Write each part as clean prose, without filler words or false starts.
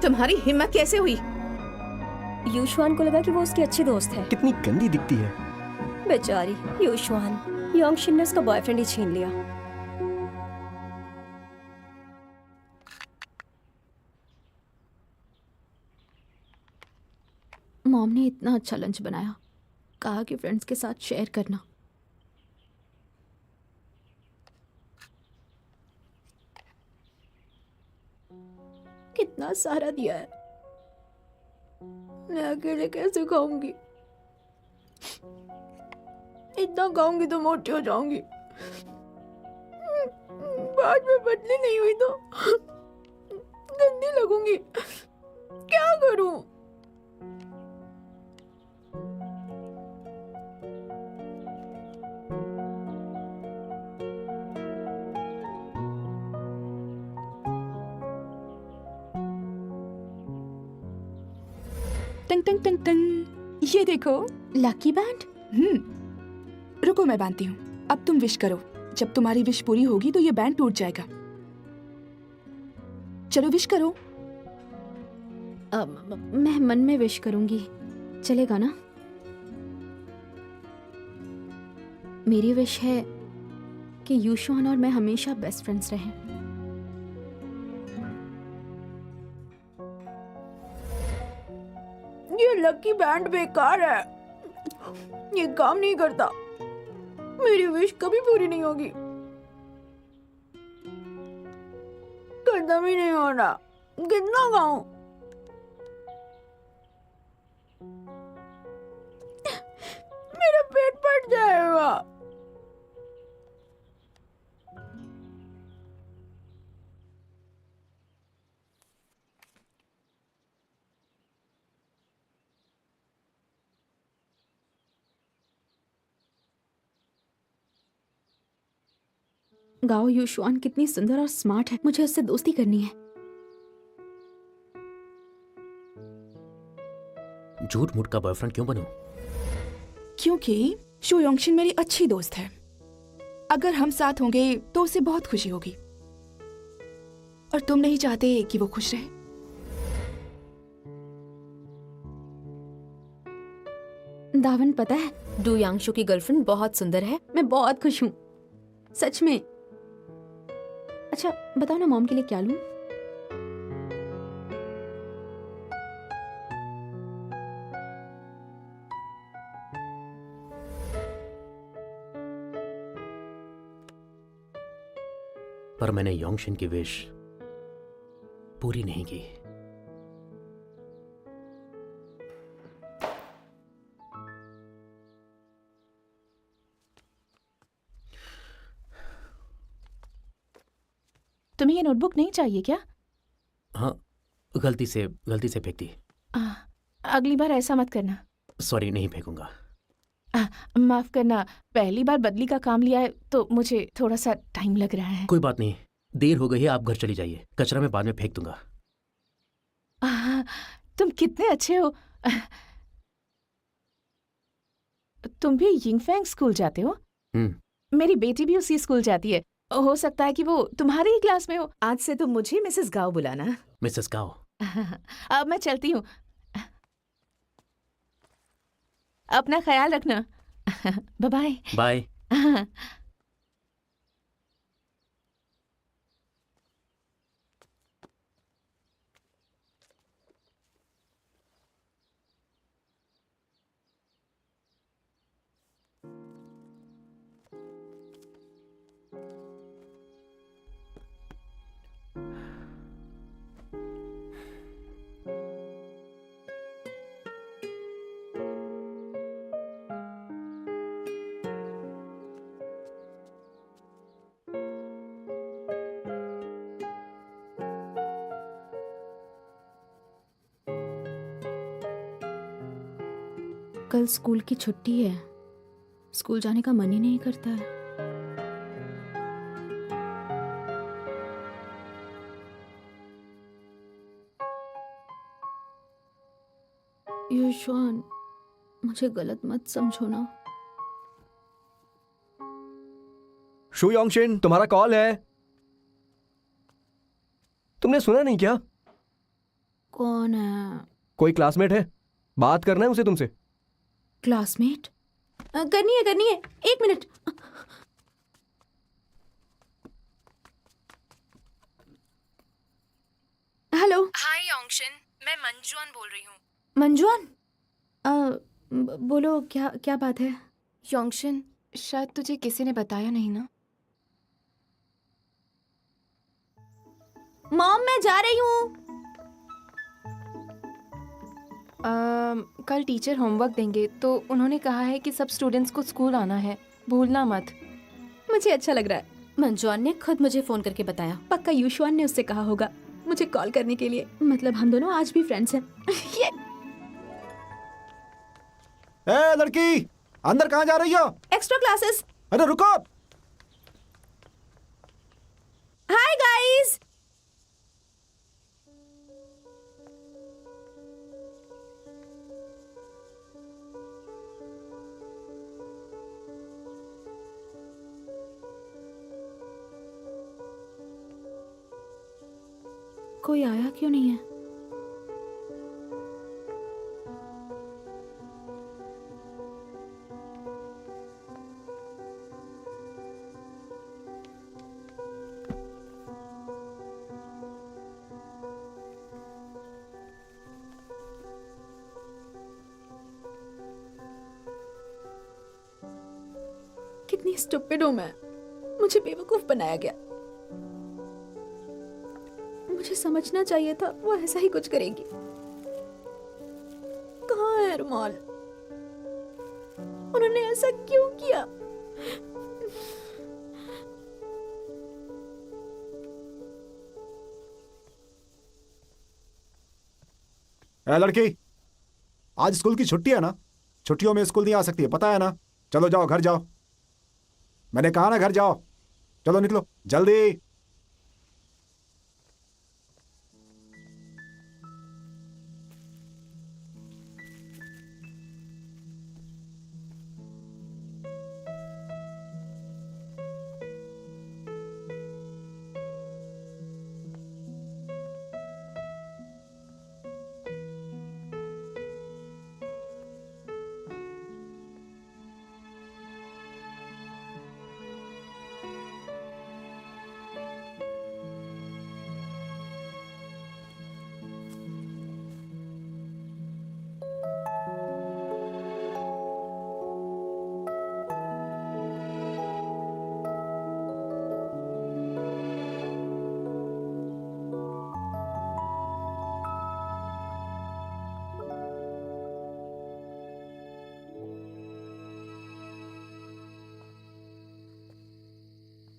तुम्हारी हिम्मत कैसे हुई? यूशुआन को लगा कि वो उसकी अच्छी दोस्त है। कितनी गंदी दिखती है। बेचारी यूशुआन, योंगशिन ने उसका बॉयफ्रेंड ही छीन लिया। मॉम ने इतना अच्छा लंच बनाया, कहा कि फ्रेंड्स के साथ शेयर करना। कितना सारा दिया है, मैं अकेले कैसे खाऊंगी? इतना खाऊंगी तो मोटी हो जाऊंगी, बाद में पतली नहीं हुई तो गंदी लगूंगी। क्या करूं? टंग टंग टंग टंग, ये देखो। Lucky band. रुको मैं बांधती हूँ। अब तुम विश करो, जब तुम्हारी विश पूरी होगी तो ये बैंड टूट जाएगा। चलो विश करो। मैं मन में विश करूंगी, चलेगा ना? मेरी विश है कि यूशुआन और मैं हमेशा बेस्ट फ्रेंड्स रहें। ये लकी बैंड बेकार है, ये काम नहीं करता। मेरी विश कभी पूरी नहीं होगी, खत्म ही नहीं हो रहा। कितना गाऊं? मेरा पेट फट जाएगा। गाओ, यूशुआन कितनी सुंदर और स्मार्ट है, मुझे उससे दोस्ती करनी है। झूठ मूठ का बॉयफ्रेंड क्यों बनूं? क्योंकि शो योंगशिन मेरी अच्छी दोस्त है। अगर हम साथ होंगे तो उसे बहुत खुशी होगी, और तुम नहीं चाहते कि वो खुश रहे। दावन, पता है डू यांगशु की गर्लफ्रेंड बहुत सुंदर है। मैं बहुत खुश हूँ, सच में। अच्छा बताओ ना, मॉम के लिए क्या लूं? पर मैंने योंगशिन की विश पूरी नहीं की। तुम्हें ये नोटबुक नहीं चाहिए क्या? हाँ, गलती से फेंक दी। अगली बार ऐसा मत करना। सॉरी, नहीं फेंकूंगा। माफ करना, पहली बार बदली का काम लिया है तो मुझे थोड़ा सा टाइम लग रहा है। कोई बात नहीं, देर हो गई है, आप घर चली जाइए। कचरा मैं बाद में फेंक दूंगा। तुम कितने अच्छे हो। तुम भी यिंगफैंग स्कूल जाते हो? मेरी बेटी भी उसी स्कूल जाती है। हो सकता है कि वो तुम्हारे ही क्लास में हो। आज से तुम मुझे मिसेस गाओ बुलाना। मिसेस गाओ। अब मैं चलती हूँ, अपना ख्याल रखना। Bye bye. कल स्कूल की छुट्टी है, स्कूल जाने का मन ही नहीं करता है। यूशुआन, मुझे गलत मत समझो ना। शू योंगशिन, तुम्हारा कॉल है। तुमने सुना नहीं क्या? कौन है? कोई क्लासमेट है? बात करना है उसे तुमसे। क्लासमेट? करनी है, 1 मिनट। हेलो। हाय योंगशन, मैं मंजुआन बोल रही हूँ। मंजुआन? बोलो, क्या बात है? योंगशन, शायद तुझे किसी ने बताया नहीं ना? मॉम, मैं जा रही हूँ। कल टीचर होमवर्क देंगे तो उन्होंने कहा है कि सब स्टूडेंट्स को स्कूल आना है, भूलना मत। मुझे अच्छा लग रहा है। मंजुआन ने खुद मुझे फोन करके बताया। पक्का युशवान ने उससे कहा होगा मुझे कॉल करने के लिए। मतलब हम दोनों आज भी फ्रेंड्स हैं। ये ए लड़की, अंदर कहाँ जा रही हो? Extra classes. अरे रुको। Hi guys. कोई आया क्यों नहीं है? कितनी स्टूपिड हूं मैं। मुझे बेवकूफ बनाया गया। मुझे समझना चाहिए था वो ऐसा ही कुछ करेगी। कहाँ है रुमाल? उन्होंने ऐसा क्यों किया? ए लड़की, आज स्कूल की छुट्टी है ना? छुट्टियों में स्कूल नहीं आ सकती है, पता है ना? चलो जाओ, घर जाओ। मैंने कहा ना घर जाओ। चलो निकलो जल्दी।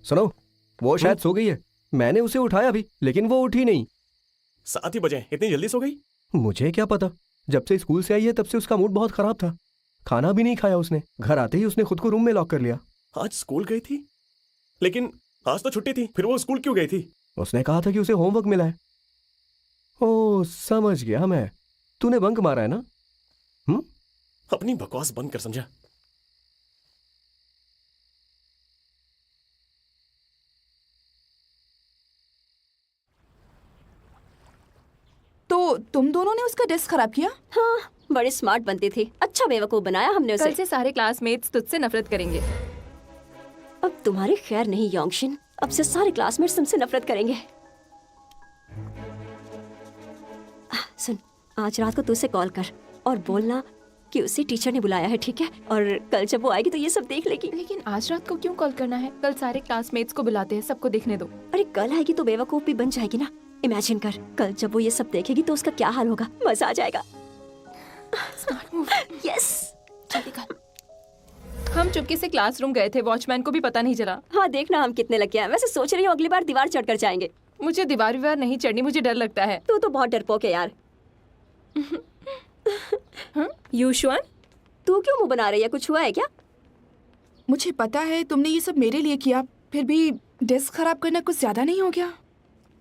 सुनो, वो शायद सो गई है। मैंने उसे उठाया भी, लेकिन वो उठी नहीं। 7 ही बजे, इतनी जल्दी सो गई? मुझे क्या पता। जब से स्कूल से आई है तब से उसका मूड बहुत खराब था। खाना भी नहीं खाया उसने। घर आते ही उसने खुद को रूम में लॉक कर लिया। आज स्कूल गई थी, लेकिन आज तो छुट्टी थी, फिर वो स्कूल क्यों गई थी? उसने कहा था कि उसे होमवर्क मिला है। ओह, समझ गया मैं। तूने बंक मारा है ना? अपनी बकवास बंद कर, समझा? तो तुम दोनों ने उसका डेस्क खराब किया? हाँ, बड़ी स्मार्ट बनती थी। अच्छा बेवकूफ बनाया हमने उसे। कल से सारे क्लासमेट्स तुझसे नफरत करेंगे। अब तुम्हारी खैर नहीं योंगशिन, अब से सारे क्लासमेट्स तुमसे नफरत करेंगे। सुन, आज रात को तू उसे कॉल कर और बोलना कि उसे टीचर ने बुलाया है, ठीक है? और कल जब वो आएगी तो ये सब देख लेगी। लेकिन आज रात को क्यों कॉल करना है? कल सारे क्लासमेट्स को बुलाते हैं, सबको देखने दो। अरे कल आएगी तो बेवकूफ भी बन जाएगी ना। इमेजिन कर, कल जब वो ये सब देखेगी तो उसका क्या हाल होगा। मजा आ जाएगा। यस, जल्दी कर। हम चुपके से क्लासरूम गए थे, वॉचमैन को भी पता नहीं चला। हाँ, देखना हम कितने लगे हैं। वैसे सोच रही हूँ अगली बार दीवार चढ़कर जाएंगे। मुझे दीवार विवार नहीं चढ़नी, मुझे डर लगता है। तू तो बहुत डरपोक है यार। युशवान, तू क्यों मुंह बना रही है? कुछ हुआ है क्या? मुझे पता है तुमने ये सब मेरे लिए किया, फिर भी डेस्क खराब करना कुछ ज्यादा नहीं हो गया?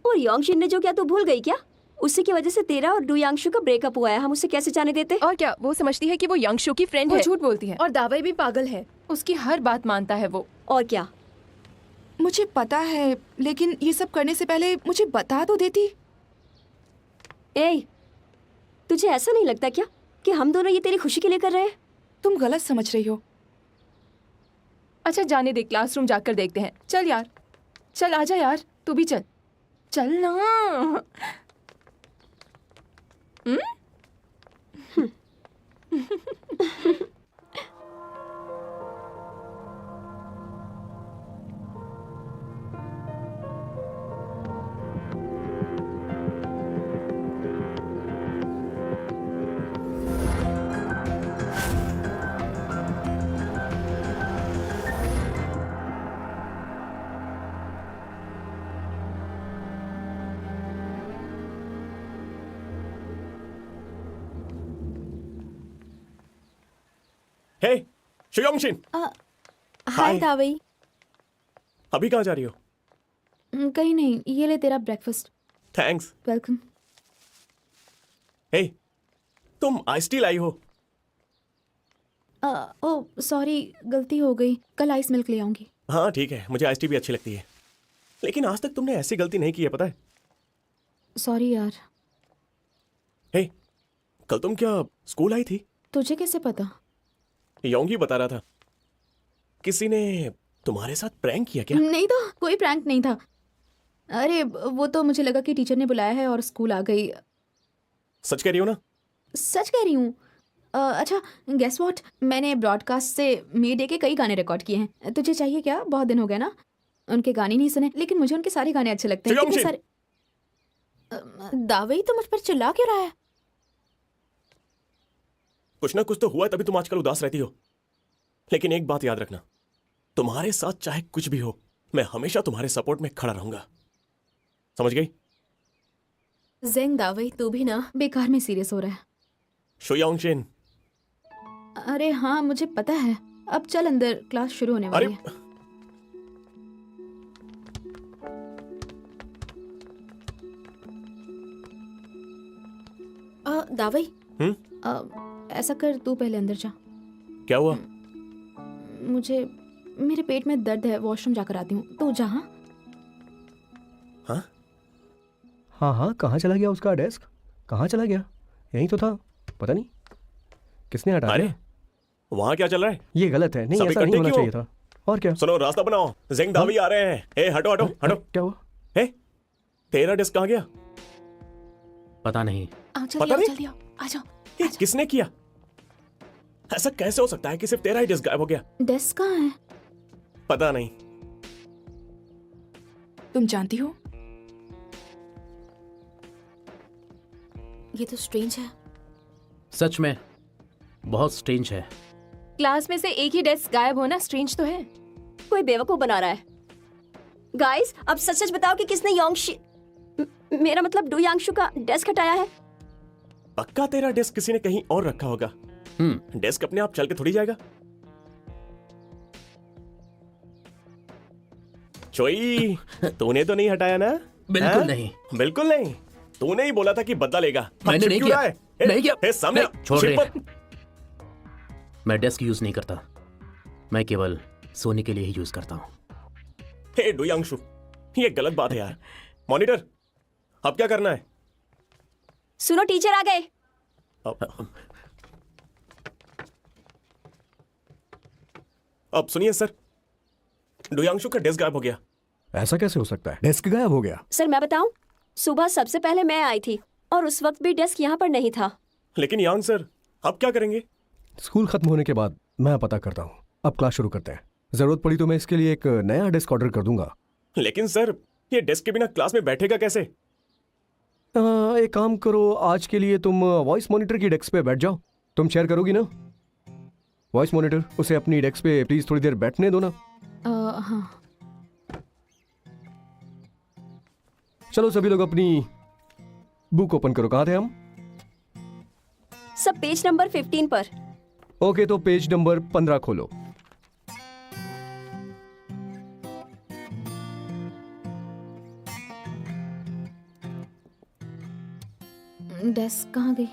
और योंगशिन ने जो किया तू भूल गई क्या? उसी की वजह से तेरा और डू यांगशु का ब्रेकअप हुआ है। हम उसे कैसे जाने देते? और क्या वो समझती है कि वो यांगशु की फ्रेंड है? झूठ बोलती है। और दावाई भी पागल है, उसकी हर बात मानता है वो। और क्या? मुझे पता है, लेकिन ये सब करने से पहले मुझे बता तो देती। ए, तुझे ऐसा नहीं लगता क्या कि हम दोनों ये तेरी खुशी के लिए कर रहे हैं? तुम गलत समझ रही हो। अच्छा जाने दे, क्लासरूम जाकर देखते हैं। चल यार, चल आजा यार, तू भी चल, चल ना। हे शुयोंगशिन, हाय दावई। अभी कहाँ जा रही हो? कहीं नहीं, ये ले तेरा ब्रेकफास्ट। थैंक्स। वेलकम। हे, तुम आइस टी लाई हो? ओ सॉरी, गलती हो गई। कल आइस मिल्क ले आऊंगी। हाँ ठीक है, मुझे आइस टी भी अच्छी लगती है, लेकिन आज तक तुमने ऐसी गलती नहीं की है, पता है? सॉरी यार। हे, कल तुम क्या स्कूल आई थी? तुझे कैसे पता? योंगी बता रहा था, किसी ने तुम्हारे साथ प्रैंक किया क्या? नहीं तो, कोई प्रैंक नहीं था। अरे वो तो मुझे लगा कि टीचर ने बुलाया है और स्कूल आ गई। सच कह रही हो ना? सच कह रही हूँ। अच्छा गेस व्हाट, मैंने ब्रॉडकास्ट से मे डे के कई गाने रिकॉर्ड किए हैं। तुझे चाहिए क्या? बहुत दिन हो गए ना उनके गाने नहीं सुने, लेकिन मुझे उनके सारे गाने अच्छे लगते हैं। कितने सारे। दावई तो मुझ पर चिल्ला क्यों रहा है? कुछ ना कुछ तो हुआ है, तभी तुम आजकल उदास रहती हो। लेकिन एक बात याद रखना, तुम्हारे साथ चाहे कुछ भी हो, मैं हमेशा तुम्हारे सपोर्ट में खड़ा रहूंगा, समझ गई? जेंग दावई, तू भी ना बेकार में सीरियस हो रहा है। शुयोंगशिन। अरे हाँ मुझे पता है। अब चल अंदर, क्लास शुरू होने वाली अरे है। दावई, ऐसा कर, तू पहले अंदर जा। क्या हुआ? मुझे, मेरे पेट में दर्द है, वॉशरूम जाकर आती हूँ। तू जा। हाँ हाँ हाँ, कहाँ चला गया उसका डेस्क? कहाँ चला गया? यहीं तो था, पता नहीं किसने हटा अरे दिया। वहां क्या चल रहा है? ये गलत है, नहीं सब ऐसा नहीं इकट्ठे होना क्यों? चाहिए था। और क्या? सुनो, रास्ता बनाओ, जेंग दावी आ रहे हैं। ए हटो हटो हटो। क्या हुआ? ए, तेरा डिस्क कहाँ गया? पता नहीं। पता नहीं? जल्दी आओ, आ जाओ। ये किसने किया? ऐसा कैसे हो सकता है कि सिर्फ तेरा ही डिस्क गायब हो गया? डेस्क कहाँ है? पता नहीं। तुम जानती हो, ये तो स्ट्रेंज है। सच में बहुत स्ट्रेंज है। क्लास में से एक ही डेस्क गायब होना स्ट्रेंज तो है। कोई बेवकूफ बना रहा है। गाइस, अब सच सच बताओ कि किसने मेरा मतलब डू यांगशु का डेस्क हटाया है? पक्का तेरा डिस्क किसी ने कहीं और रखा होगा। डेस्क अपने आप चल के थोड़ी जाएगा। चोई, तूने तो नहीं हटाया ना? बिल्कुल हाँ? नहीं। बिल्कुल नहीं। तूने ही बोला था कि बदला लेगा। अब मैंने नहीं चिपक्यों किया। रहा है? ए, नहीं किया। ए, सामने नहीं, छोड़ चिप दे। मत। मैं डेस्क यूज नहीं करता, मैं केवल सोने के लिए ही यूज करता हूँ। हे डुयांगशु, ये गलत बात है यार। मॉनिटर, अब क्या करना है? सुनो, टीचर आ गए। अब सुनिए सर, डुयांगशु का डेस्क गायब हो गया। ऐसा कैसे हो सकता है? डेस्क गायब हो गया? सर मैं बताऊं, सुबह सबसे पहले मैं आई थी और उस वक्त भी डेस्क यहाँ पर नहीं था। लेकिन यांग सर, अब क्या करेंगे? स्कूल खत्म होने के बाद मैं पता करता हूँ। अब क्लास शुरू करते हैं। जरूरत पड़ी तो मैं इसके लिए एक नया डेस्क ऑर्डर कर दूंगा। लेकिन सर, ये डेस्क के बिना क्लास में बैठेगा कैसे? एक काम करो, आज के लिए तुम वॉइस मॉनिटर की डेस्क पे बैठ जाओ। तुम शेयर करोगी ना वॉइस मॉनिटर? उसे अपनी डेस्क पे प्लीज थोड़ी देर बैठने दो ना। हाँ। चलो सभी लोग अपनी बुक ओपन करो। कहाँ थे हम? सब पेज नंबर 15 पर। ओके, तो पेज नंबर 15 खोलो। डेस्क कहाँ गई?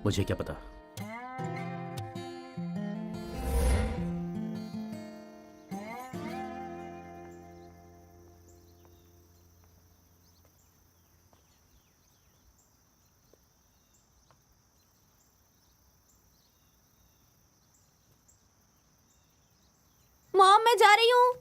मुझे क्या पता। मैं जा रही हूँ।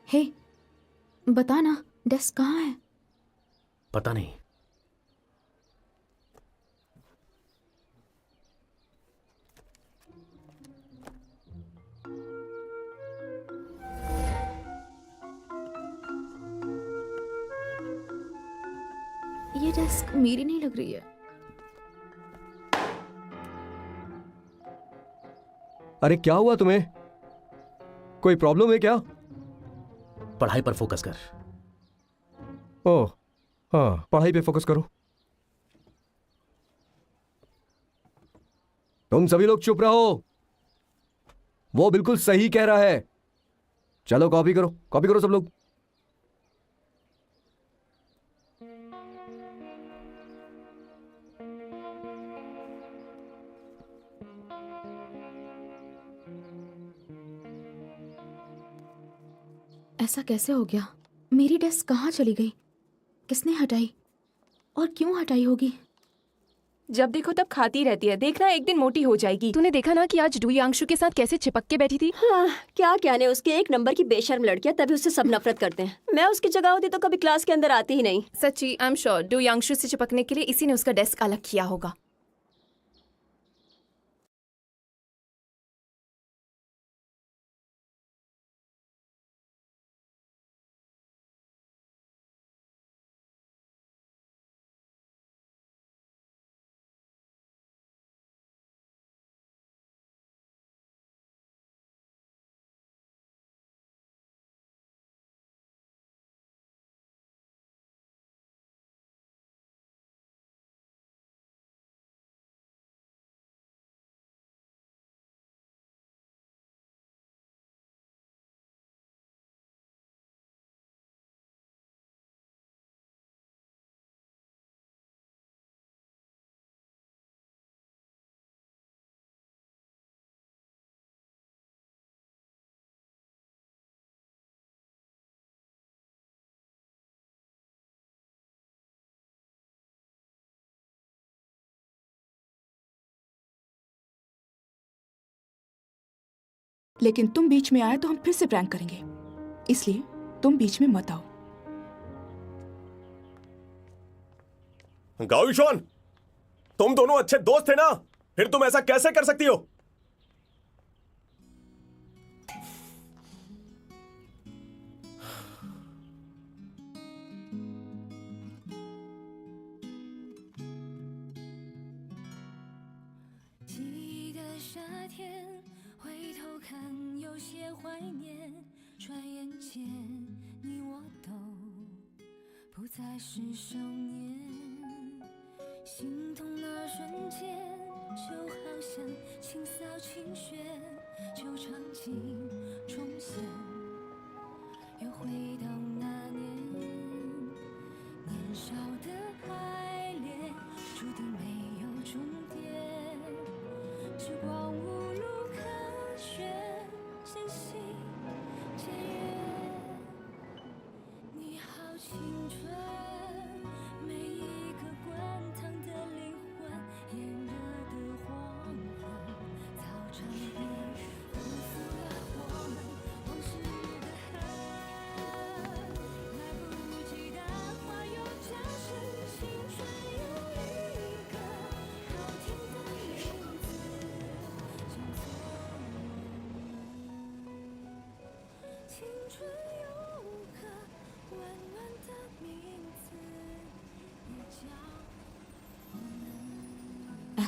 हे, बता ना, डेस्क कहाँ है? पता नहीं। ये डेस्क मेरी नहीं लग रही है। अरे क्या हुआ तुम्हें? कोई प्रॉब्लम है क्या? पढ़ाई पर फोकस कर। ओह हाँ, पढ़ाई पे फोकस करो। तुम सभी लोग चुप रहो, वो बिल्कुल सही कह रहा है। चलो कॉपी करो, कॉपी करो सब लोग। ऐसा कैसे हो गया? मेरी डेस्क कहाँ चली गई? किसने हटाई और क्यों हटाई होगी? जब देखो तब खाती रहती है, देखना एक दिन मोटी हो जाएगी। तूने देखा ना कि आज डुयांशु के साथ कैसे चिपक के बैठी थी? हाँ, क्या कहने उसके, एक नंबर की बेशर्म लड़कियां, तभी उससे सब नफरत करते हैं। मैं उसकी जगह होती तो कभी क्लास के अंदर आती ही नहीं। सच्ची, आई एम श्योर डुयांशु से चिपकने के लिए इसी ने उसका डेस्क अलग किया होगा। लेकिन तुम बीच में आए तो हम फिर से प्रैंक करेंगे, इसलिए तुम बीच में मत आओ। गाविशॉन, तुम दोनों अच्छे दोस्त थे ना, फिर तुम ऐसा कैसे कर सकती हो?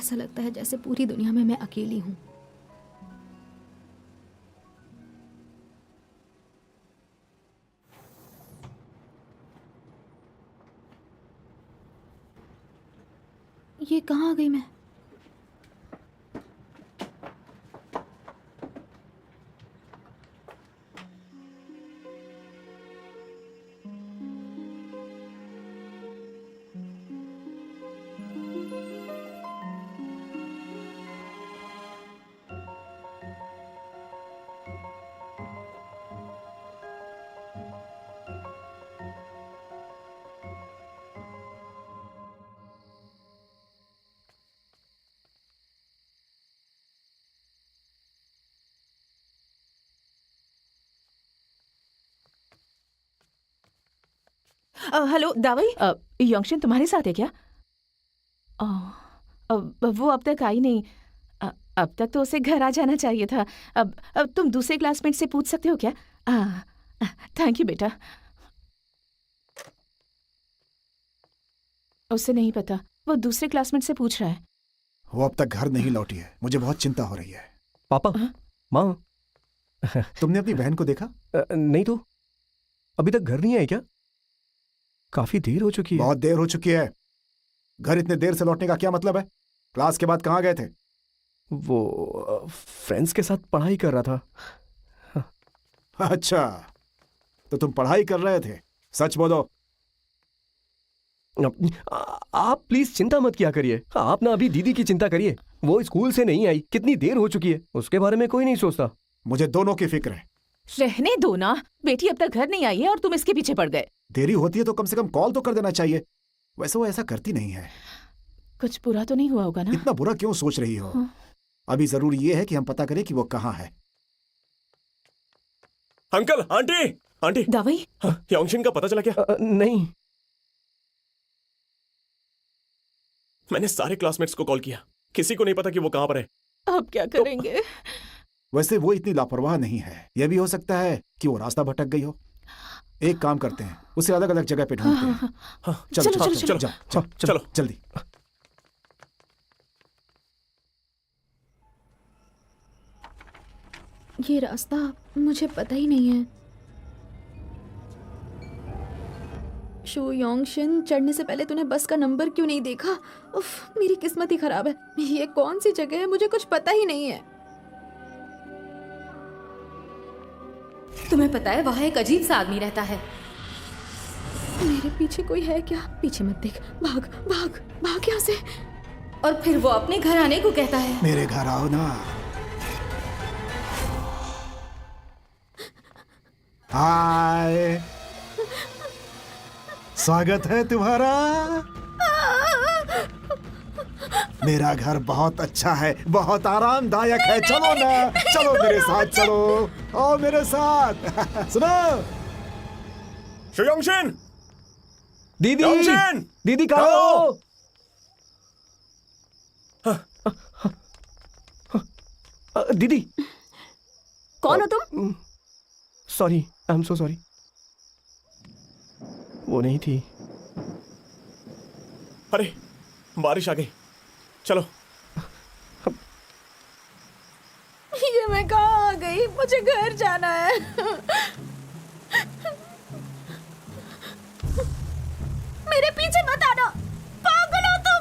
ऐसा लगता है जैसे पूरी दुनिया में मैं अकेली हूँ। ये कहाँ आ गई मैं? हेलो दावई, योंगशन तुम्हारे साथ है क्या? वो अब तक आई नहीं। अब तक तो उसे घर आ जाना चाहिए था। अब तुम दूसरे क्लासमेट से पूछ सकते हो क्या? थैंक यू बेटा। उसे नहीं पता, वो दूसरे क्लासमेट से पूछ रहा है। वो अब तक घर नहीं लौटी है, मुझे बहुत चिंता हो रही है। पापा, माँ, तुमने अपनी बहन को देखा? नहीं तो अभी तक घर नहीं आई क्या? काफी देर हो चुकी है। बहुत देर हो चुकी है। घर इतने देर से लौटने का क्या मतलब है? क्लास के बाद कहाँ गए थे? वो फ्रेंड्स के साथ पढ़ाई कर रहा था। अच्छा, तो तुम पढ़ाई कर रहे थे? सच बोलो। आप प्लीज चिंता मत किया करिए। आप ना अभी दीदी की चिंता करिए। वो स्कूल से नहीं आई, कितनी देर हो चुकी है, उसके बारे में कोई नहीं सोचता। मुझे दोनों की फिक्र है। रहने दो ना, बेटी अब तक घर नहीं आई है और तुम इसके पीछे पड़ गए। देरी होती है तो कम से कम कॉल तो कर देना चाहिए। वैसे वो ऐसा करती नहीं है। कुछ बुरा तो नहीं हुआ होगा ना? इतना बुरा क्यों सोच रही हो? अभी जरूरी ये है कि हम पता करें कि वो कहाँ है। अंकल, आंटी, आंटी, दावई, योंगशिन का पता चला क्या? नहीं। मैंने सारे क्लासमेट्स को कॉल किया, किसी को नहीं पता कि वो कहाँ पर है। अब क्या करेंगे? वैसे वो इतनी लापरवाह नहीं है। यह भी हो सकता है कि वो रास्ता भटक गई हो। एक काम करते हैं, उसे अलग अलग जगह पे ढूंढते हैं। चलो चलो, चलो चलो, चलो चलो जल्दी। ये रास्ता मुझे पता ही नहीं है। शो योंगशिन, चढ़ने से पहले तूने बस का नंबर क्यों नहीं देखा? उफ, मेरी किस्मत ही खराब है। ये कौन सी जगह है, मुझे कुछ पता ही नहीं है। तुम्हें पता है वहाँ एक अजीब सा आदमी रहता है। मेरे पीछे कोई है क्या? पीछे मत देख, भाग भाग भाग यहाँ से। और फिर वो अपने घर आने को कहता है। मेरे घर आओ ना। हाय, स्वागत है तुम्हारा। मेरा घर बहुत अच्छा है, बहुत आरामदायक है। चलो ना, चलो मेरे साथ, चलो आओ मेरे साथ। सुनो शो योंगशिन, दीदी, योंगशिन, दीदी कहाँ हो? दीदी। कौन हो तुम? Sorry, I am so sorry. वो नहीं थी। अरे बारिश आ गई, चलो। ये मैं कहाँ आ गई? मुझे घर जाना है। मेरे पीछे मत आना, पागल हो तुम।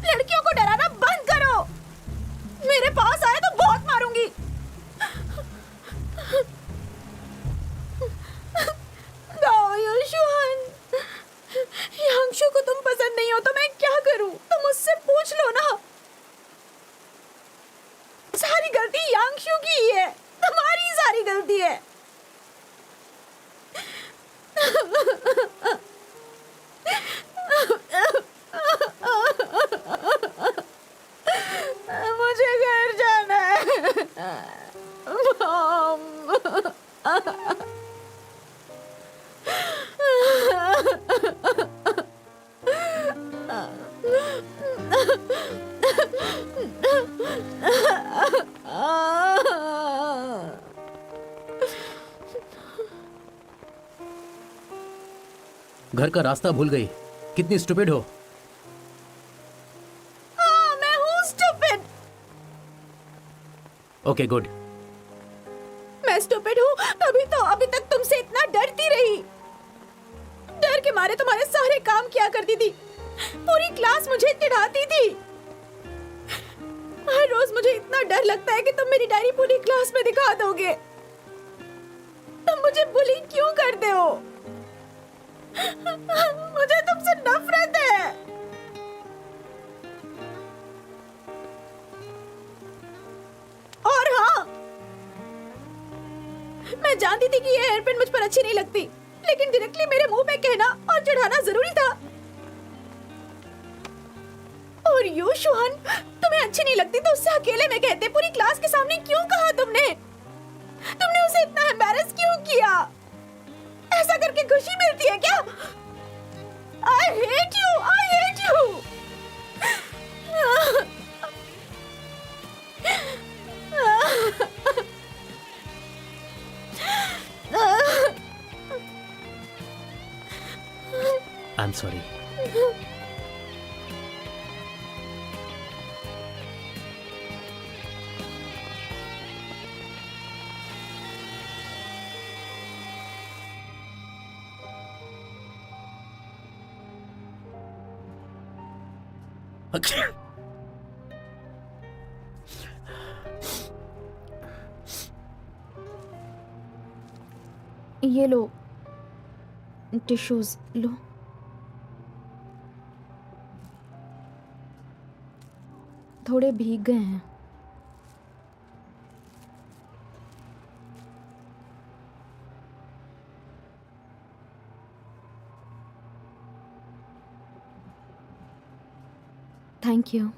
लड़कियों को डराना बंद करो। मेरे पास आए तो बहुत मारूंगी। यांशु को तुम पसंद नहीं हो तो मैं क्या करूं? तुम मुझसे पूछ लो ना। सारी गलती यांशु की ही है, तुम्हारी सारी गलती है। मुझे घर जाना है। मॉम। घर का रास्ता भूल गई, कितनी स्टूपिड हो। Okay good. मैं स्टूपिड हूँ, अभी तक तुमसे इतना डरती रही। डर के मारे तुम्हारे सारे काम किया करती थी। पूरी क्लास मुझे चिढ़ाती थी। हर रोज मुझे इतना डर लगता है कि तुम मेरी डायरी पूरी क्लास में दिखा दोगे। तुम मुझे बुली क्यों करते हो? मुझे तुमसे नफरत है। और हाँ, मैं जानती थी कि ये हेयरपिन मुझ पर अच्छी नहीं लगती, लेकिन डायरेक्टली मेरे मुंह पे कहना और चिढ़ाना जरूरी था। और यू शुहान, तुम्हें अच्छी नहीं लगती तो उससे अकेले में कहते। पूरी क्लास के सामने क्यों कहा तुमने? तुमने उसे इतना एम्बैरेस क्यों किया? ऐसा करके खुशी मिलती है क्या? I hate you! I hate you! I'm sorry. ये लो टिश्यूज लो। थोड़े भीग गए हैं। Thank you.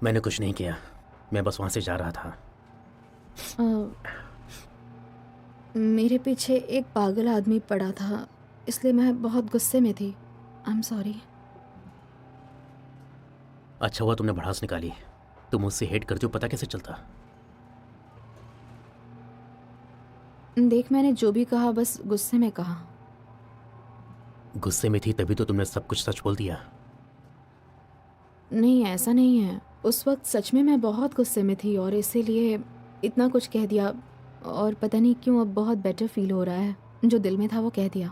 मैंने कुछ नहीं किया, मैं बस वहां से जा रहा था। मेरे पीछे एक पागल आदमी पड़ा था, इसलिए मैं बहुत गुस्से में थी। I am sorry. अच्छा हुआ तुमने भड़ास निकाली। तुम मुझसे हेट करते हो, पता कैसे चलता? देख, मैंने जो भी कहा बस गुस्से में कहा। गुस्से में थी तभी तो तुमने सब कुछ सच बोल दिया। नहीं, ऐसा नहीं है। उस वक्त सच में मैं बहुत गुस्से में थी और इसीलिए इतना कुछ कह दिया। और पता नहीं क्यों अब बहुत बेटर फील हो रहा है। जो दिल में था वो कह दिया।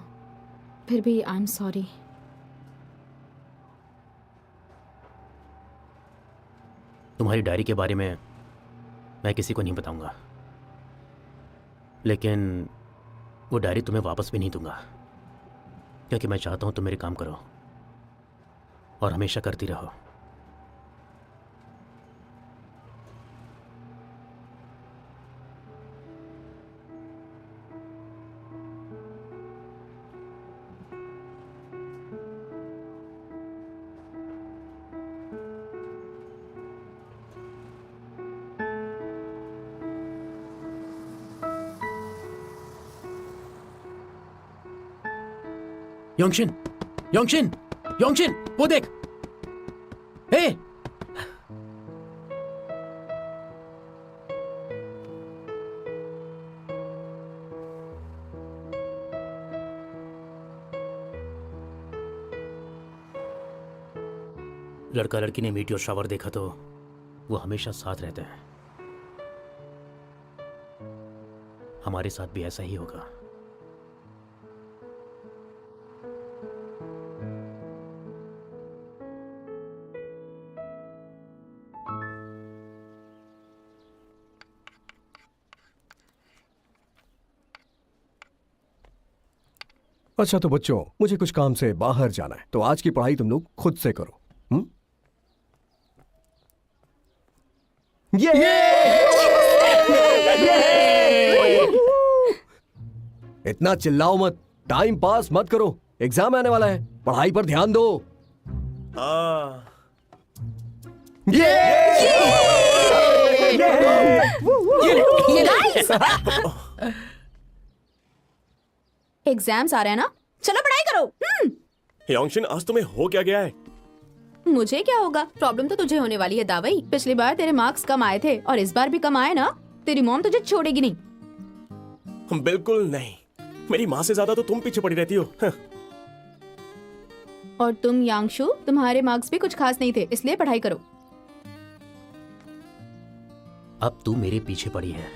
फिर भी आई एम सॉरी। तुम्हारी डायरी के बारे में मैं किसी को नहीं बताऊंगा, लेकिन वो डायरी तुम्हें वापस भी नहीं दूंगा, क्योंकि मैं चाहता हूं तुम मेरे काम करो और हमेशा करती रहो। योंगशिन, योंगशिन, योंगशिन, वो देख। हे! लड़का लड़की ने मीटियोर शावर देखा तो वो हमेशा साथ रहते हैं। हमारे साथ भी ऐसा ही होगा। अच्छा तो बच्चों, मुझे कुछ काम से बाहर जाना है, तो आज की पढ़ाई तुम लोग खुद से करो। इतना चिल्लाओ मत, टाइम पास मत करो, एग्जाम आने वाला है, पढ़ाई पर ध्यान दो। एग्जाम्स आ रहे हैं ना, चलो पढ़ाई करो। योंगशिन, आज तुम्हें हो क्या गया है? मुझे क्या होगा? प्रॉब्लम तो तुझे होने वाली है दावई। पिछली बार तेरे मार्क्स कम आए थे और इस बार भी कम आए ना, तेरी मॉम तुझे छोड़ेगी नहीं। बिल्कुल नहीं, मेरी माँ से ज्यादा तो तुम पीछे पड़ी रहती हो। और तुम यांगशु, तुम्हारे मार्क्स भी कुछ खास नहीं थे, इसलिए पढ़ाई करो। अब तू मेरे पीछे पड़ी है।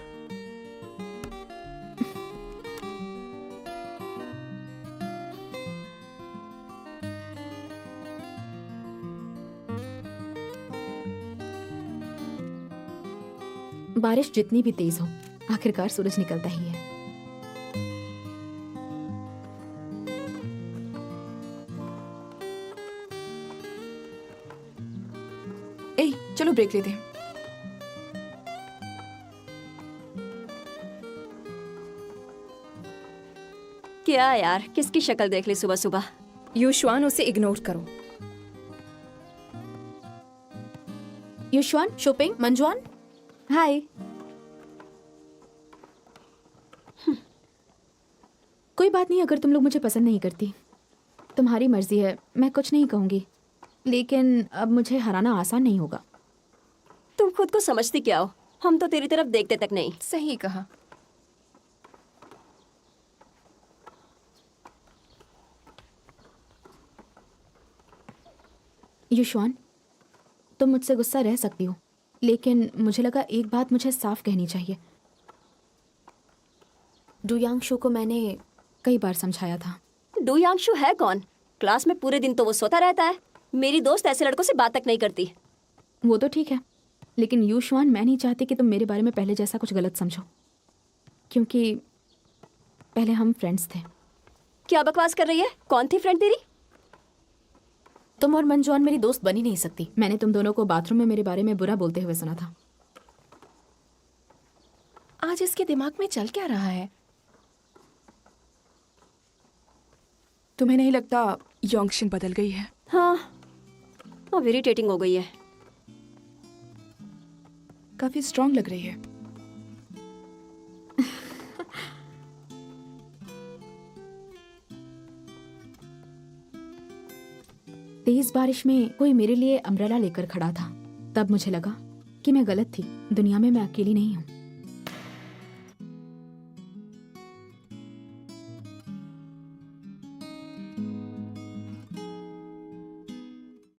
बारिश जितनी भी तेज हो, आखिरकार सूरज निकलता ही है। ए, चलो ब्रेक लेते हैं। क्या यार, किसकी शक्ल देख ली सुबह सुबह? युश्वान, उसे इग्नोर करो। युश्वान, शोपिंग, मंजुआन, हाय। कोई बात नहीं, अगर तुम लोग मुझे पसंद नहीं करती, तुम्हारी मर्जी है, मैं कुछ नहीं कहूंगी, लेकिन अब मुझे हराना आसान नहीं होगा। तुम खुद को समझती क्या हो? हम तो तेरी तरफ देखते तक नहीं। सही कहा। युश्वान, तुम मुझसे गुस्सा रह सकती हो, लेकिन मुझे लगा एक बात मुझे साफ कहनी चाहिए। डुयांगशु को मैंने कई बार समझाया था। डुयांगशु है कौन? क्लास में पूरे दिन तो वो सोता रहता है। मेरी दोस्त ऐसे लड़कों से बात तक नहीं करती। वो तो ठीक है, लेकिन युश्वान, मैं नहीं चाहती कि तुम मेरे बारे में पहले जैसा कुछ गलत समझो, क्योंकि पहले हम फ्रेंड्स थे। क्या बकवास कर रही है? कौन थी फ्रेंड तेरी? तुम और मंजुआन मेरी दोस्त बन ही नहीं सकती। मैंने तुम दोनों को बाथरूम में मेरे बारे में बुरा बोलते हुए सुना था। आज इसके दिमाग में चल क्या रहा है? तुम्हें नहीं लगता योंगशिन बदल गई है? हाँ, अब इरिटेटिंग हो गई है। काफी स्ट्रांग लग रही है। तेज बारिश में कोई मेरे लिए अम्ब्रेला लेकर खड़ा था। तब मुझे लगा कि मैं गलत थी, दुनिया में मैं अकेली नहीं हूँ।